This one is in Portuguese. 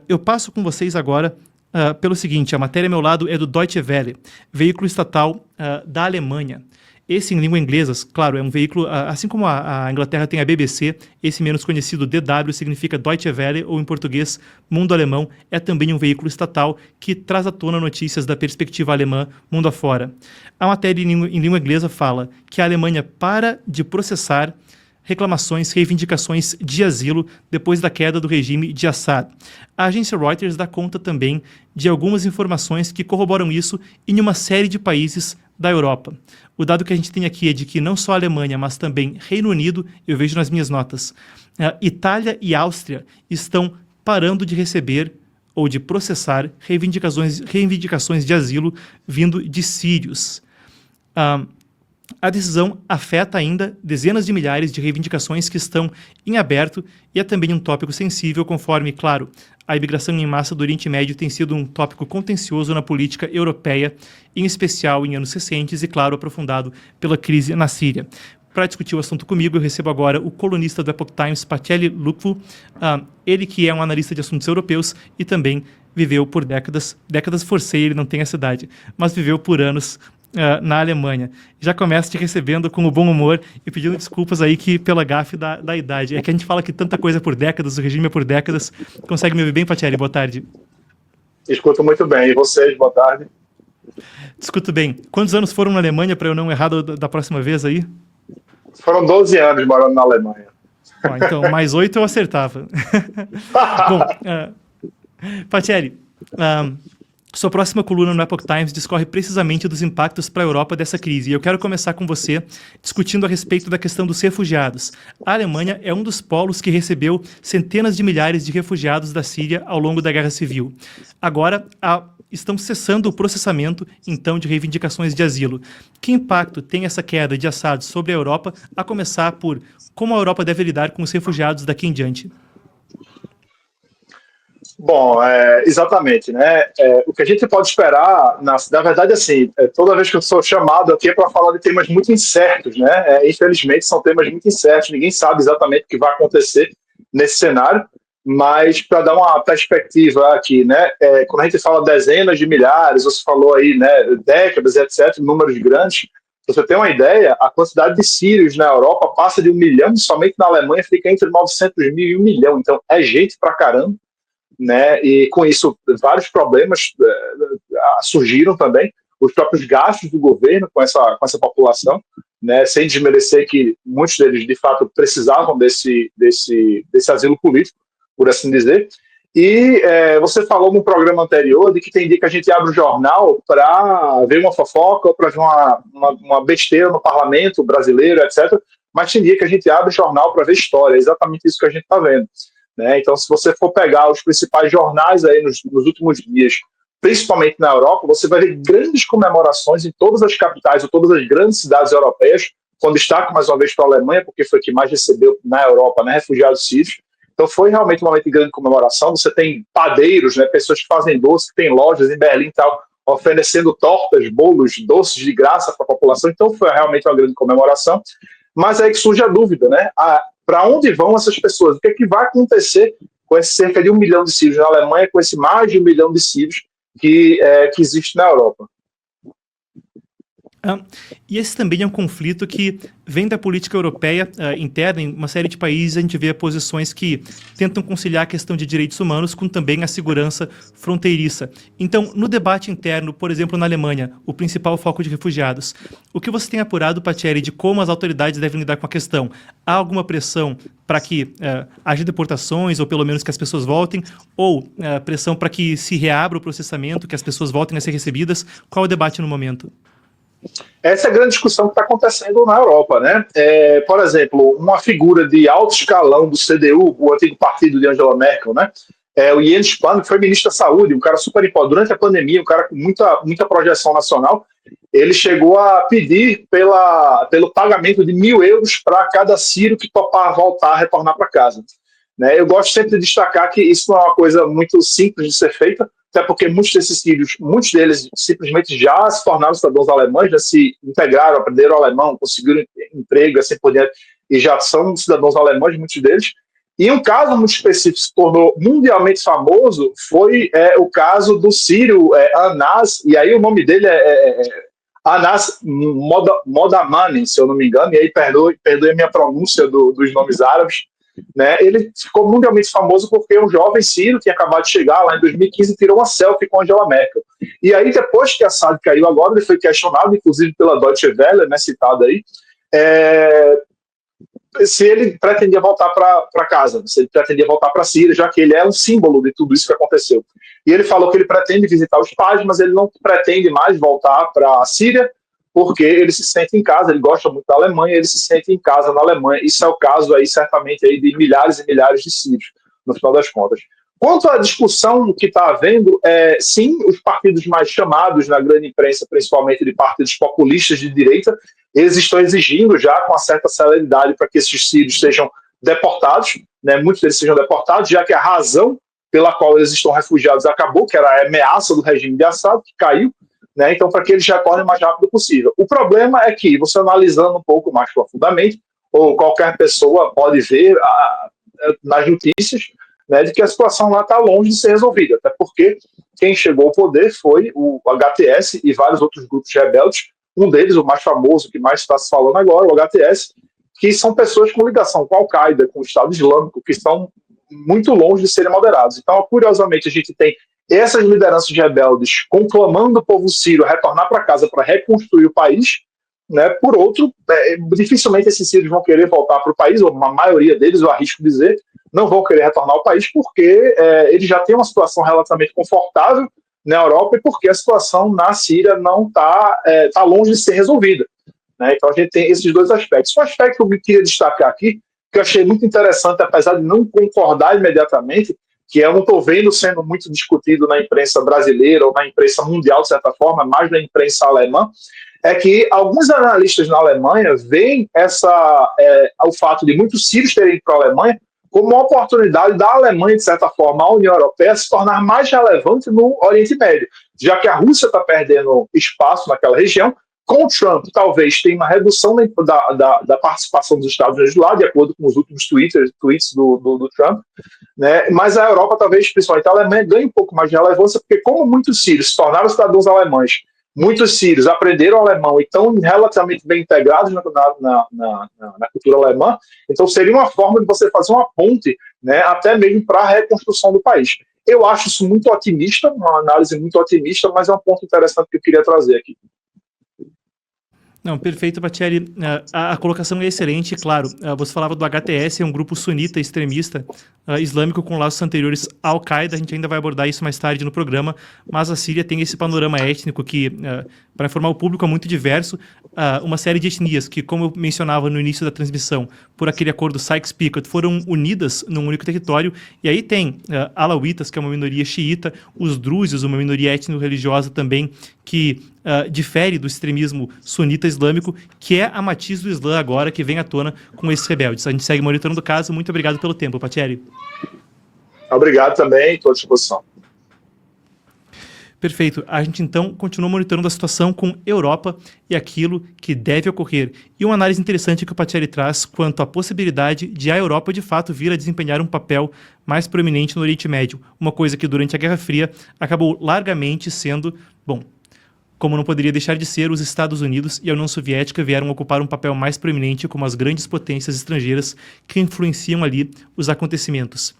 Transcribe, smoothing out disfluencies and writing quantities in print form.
Eu passo com vocês agora pelo seguinte: a matéria ao meu lado é do Deutsche Welle, veículo estatal da Alemanha. Esse, em língua inglesa, claro, é um veículo, assim como a Inglaterra tem a BBC, esse menos conhecido DW significa Deutsche Welle, ou em português, Mundo Alemão, é também um veículo estatal que traz à tona notícias da perspectiva alemã mundo afora. A matéria em língua inglesa fala que a Alemanha para de processar reclamações, reivindicações de asilo depois da queda do regime de Assad. A agência Reuters dá conta também de algumas informações que corroboram isso em uma série de países da Europa. O dado que a gente tem aqui é de que não só a Alemanha, mas também Reino Unido, eu vejo nas minhas notas, Itália e Áustria estão parando de receber ou de processar reivindicações de asilo vindo de sírios. A decisão afeta ainda dezenas de milhares de reivindicações que estão em aberto e é também um tópico sensível, conforme, claro, a imigração em massa do Oriente Médio tem sido um tópico contencioso na política europeia, em especial em anos recentes e, claro, aprofundado pela crise na Síria. Para discutir o assunto comigo, eu recebo agora o colunista do Epoch Times, Pacheli Lupfu, ele que é um analista de assuntos europeus e também viveu por décadas, forcei, ele não tem essa idade, mas viveu por anos na Alemanha. Já começo te recebendo com o bom humor e pedindo desculpas aí pela gafe da idade. É que a gente fala que tanta coisa por décadas, o regime é por décadas. Consegue me ouvir bem, Pacheli? Boa tarde. Escuto muito bem. E vocês? Boa tarde. Escuto bem. Quantos anos foram na Alemanha para eu não errar da próxima vez aí? Foram 12 anos morando na Alemanha. Então, mais 8 eu acertava. Bom, Pacheli, sua próxima coluna no Epoch Times discorre precisamente dos impactos para a Europa dessa crise. E eu quero começar com você discutindo a respeito da questão dos refugiados. A Alemanha é um dos polos que recebeu centenas de milhares de refugiados da Síria ao longo da Guerra Civil. Agora, estão cessando o processamento, então, de reivindicações de asilo. Que impacto tem essa queda de Assad sobre a Europa, a começar por como a Europa deve lidar com os refugiados daqui em diante? Bom, exatamente, né? O que a gente pode esperar, na verdade, assim, toda vez que eu sou chamado aqui é para falar de temas muito incertos, né? Infelizmente, são temas muito incertos, ninguém sabe exatamente o que vai acontecer nesse cenário, mas para dar uma perspectiva aqui, né? Quando a gente fala dezenas de milhares, você falou aí, né? Décadas, etc., números grandes. Pra você ter uma ideia, a quantidade de sírios na Europa passa de 1 milhão e somente na Alemanha fica entre 900 mil e 1 milhão. Então, é gente pra caramba. Né? E com isso vários problemas surgiram também, os próprios gastos do governo com essa população, né? Sem desmerecer que muitos deles de fato precisavam desse asilo político, por assim dizer. E você falou no programa anterior de que tem dia que a gente abre o jornal para ver uma fofoca ou para ver uma besteira no parlamento brasileiro, etc. Mas tem dia que a gente abre o jornal para ver história, é exatamente isso que a gente está vendo. Né? Então, se você for pegar os principais jornais aí nos últimos dias, principalmente na Europa, você vai ver grandes comemorações em todas as capitais ou todas as grandes cidades europeias, com destaque mais uma vez para a Alemanha, porque foi a que mais recebeu na Europa, né, refugiados sírios. Então foi realmente um momento de grande comemoração. Você tem padeiros, né, pessoas que fazem doce, que tem lojas em Berlim e tal, oferecendo tortas, bolos, doces de graça para a população. Então foi realmente uma grande comemoração. Mas é aí que surge a dúvida, né? Para onde vão essas pessoas? O que é que vai acontecer com esse cerca de 1 milhão de sírios na Alemanha, com esse mais de 1 milhão de sírios que existe na Europa? E esse também é um conflito que vem da política europeia interna. Em uma série de países a gente vê posições que tentam conciliar a questão de direitos humanos com também a segurança fronteiriça. Então, no debate interno, por exemplo, na Alemanha, o principal foco de refugiados, o que você tem apurado, Pacheli, de como as autoridades devem lidar com a questão? Há alguma pressão para que haja deportações, ou pelo menos que as pessoas voltem, ou pressão para que se reabra o processamento, que as pessoas voltem a ser recebidas? Qual é o debate no momento? Essa é a grande discussão que está acontecendo na Europa, né? Por exemplo, uma figura de alto escalão do CDU, o antigo partido de Angela Merkel, né? O Jens Spahn, que foi ministro da Saúde, um cara super importante durante a pandemia, um cara com muita projeção nacional. Ele chegou a pedir pelo pagamento de 1.000 euros para cada sírio que topar voltar, retornar para casa. Né? Eu gosto sempre de destacar que isso não é uma coisa muito simples de ser feita, até porque muitos desses sírios, muitos deles simplesmente já se tornaram cidadãos alemães, já se integraram, aprenderam alemão, conseguiram emprego, assim por diante, e já são cidadãos alemães, muitos deles. E um caso muito específico que se tornou mundialmente famoso foi o caso do sírio Anas, e aí o nome dele é Anas Modamani, se eu não me engano, e aí perdoe a minha pronúncia dos nomes árabes, né? Ele ficou mundialmente famoso porque um jovem sírio tinha acabado de chegar lá em 2015 e tirou uma selfie com Angela Merkel. E aí, depois que Assad caiu agora, ele foi questionado, inclusive pela Deutsche Welle, né, citado aí, se ele pretendia voltar para casa, se ele pretendia voltar para a Síria, já que ele é um símbolo de tudo isso que aconteceu. E ele falou que ele pretende visitar os pais, mas ele não pretende mais voltar para a Síria, porque ele se sente em casa, ele gosta muito da Alemanha, ele se sente em casa na Alemanha. Isso é o caso aí, certamente, aí de milhares e milhares de sírios, no final das contas. Quanto à discussão que está havendo, sim, os partidos mais chamados na grande imprensa, principalmente de partidos populistas de direita, eles estão exigindo já com uma certa celeridade para que esses sírios sejam deportados, né, muitos deles sejam deportados, já que a razão pela qual eles estão refugiados acabou, que era a ameaça do regime de Assad, que caiu, né, então para que eles retornem o mais rápido possível. O problema é que, você analisando um pouco mais profundamente, ou qualquer pessoa pode ver nas notícias, né, de que a situação lá está longe de ser resolvida, até porque quem chegou ao poder foi o HTS e vários outros grupos rebeldes, um deles, o mais famoso, que mais está se falando agora, o HTS, que são pessoas com ligação com a Al-Qaeda, com o Estado Islâmico, que estão muito longe de serem moderados. Então, curiosamente, a gente tem essas lideranças rebeldes conclamando o povo sírio a retornar para casa para reconstruir o país, né? Por outro, dificilmente esses sírios vão querer voltar para o país, ou a maioria deles, eu arrisco dizer, não vão querer retornar ao país porque eles já têm uma situação relativamente confortável na Europa e porque a situação na Síria não está longe de ser resolvida, né? Então a gente tem esses dois aspectos. Um aspecto que eu queria destacar aqui, que eu achei muito interessante, apesar de não concordar imediatamente, que eu não estou vendo sendo muito discutido na imprensa brasileira ou na imprensa mundial, de certa forma, mais na imprensa alemã, é que alguns analistas na Alemanha veem o fato de muitos sírios terem ido para a Alemanha como uma oportunidade da Alemanha, de certa forma, a União Europeia, se tornar mais relevante no Oriente Médio, já que a Rússia está perdendo espaço naquela região. Com o Trump, talvez tenha uma redução da participação dos Estados Unidos lá, de acordo com os últimos tweets do Trump, né? Mas a Europa, talvez, principalmente a Alemanha, ganhe um pouco mais de relevância, porque como muitos sírios se tornaram cidadãos alemães, muitos sírios aprenderam alemão e estão relativamente bem integrados na cultura alemã, então seria uma forma de você fazer uma ponte, né, até mesmo para a reconstrução do país. Eu acho isso muito otimista, uma análise muito otimista, mas é um ponto interessante que eu queria trazer aqui. Não, perfeito, Batieri. A colocação é excelente, claro. Você falava do HTS, é um grupo sunita extremista islâmico com laços anteriores à Al-Qaeda. A gente ainda vai abordar isso mais tarde no programa, mas a Síria tem esse panorama étnico que, para informar o público, é muito diverso. Uma série de etnias que, como eu mencionava no início da transmissão, por aquele acordo Sykes-Picot, foram unidas num único território. E aí tem alauítas, que é uma minoria xiita, os drusos, uma minoria étnico-religiosa também, que difere do extremismo sunita islâmico, que é a matiz do Islã agora, que vem à tona com esses rebeldes. A gente segue monitorando o caso. Muito obrigado pelo tempo, Batieri. Obrigado também, estou à disposição. Perfeito. A gente, então, continua monitorando a situação com Europa e aquilo que deve ocorrer. E uma análise interessante que o Batieri traz quanto à possibilidade de a Europa, de fato, vir a desempenhar um papel mais proeminente no Oriente Médio. Uma coisa que, durante a Guerra Fria, acabou largamente sendo, como não poderia deixar de ser, os Estados Unidos e a União Soviética vieram ocupar um papel mais proeminente como as grandes potências estrangeiras que influenciam ali os acontecimentos.